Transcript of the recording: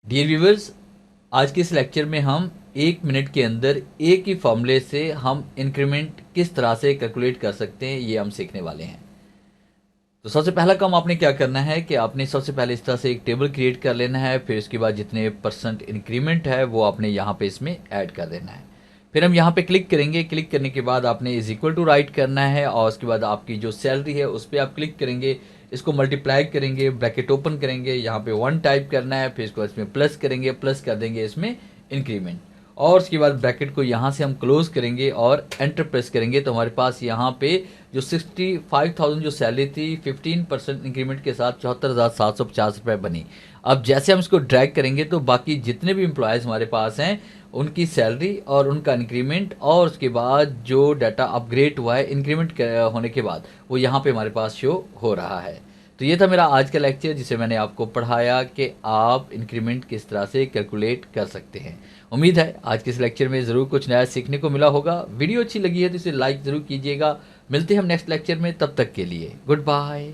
Dear viewers, आज के इस लेक्चर में हम 1 मिनट के अंदर एक ही फॉर्मूले से हम इंक्रीमेंट किस तरह से कैलकुलेट कर सकते हैं ये हम सीखने वाले हैं। तो सबसे पहला काम आपने क्या करना है कि आपने सबसे पहले इस तरह से एक टेबल क्रिएट कर लेना है। फिर उसके बाद जितने परसेंट इंक्रीमेंट है वो आपने यहाँ पे इसमें ऐड कर देना है। फिर हम यहाँ पे क्लिक करेंगे। क्लिक करने के बाद आपने इज इक्वल टू राइट करना है और उसके बाद आपकी जो सैलरी है उस पर आप क्लिक करेंगे। इसको मल्टीप्लाई करेंगे, ब्रैकेट ओपन करेंगे, यहाँ पे 1 टाइप करना है। फिर इसको इसमें प्लस करेंगे, प्लस कर देंगे इसमें इंक्रीमेंट और उसके बाद ब्रैकेट को यहाँ से हम क्लोज करेंगे और एंटर प्रेस करेंगे। तो हमारे पास यहाँ पे जो 65,000 जो सैलरी थी 15% इंक्रीमेंट के साथ 74,750 रुपये बनी। अब जैसे हम इसको ड्रैग करेंगे तो बाकी जितने भी एम्प्लॉयज़ हमारे पास हैं उनकी सैलरी और उनका इंक्रीमेंट और उसके बाद जो डाटा अपग्रेड हुआ है इंक्रीमेंट होने के बाद वो यहाँ पे हमारे पास शो हो रहा है। तो ये था मेरा आज का लेक्चर जिसे मैंने आपको पढ़ाया कि आप इंक्रीमेंट किस तरह से कैलकुलेट कर सकते हैं। उम्मीद है आज के इस लेक्चर में ज़रूर कुछ नया सीखने को मिला होगा। वीडियो अच्छी लगी है तो इसे लाइक ज़रूर कीजिएगा। मिलते हैं हम नेक्स्ट लेक्चर में, तब तक के लिए गुड बाय।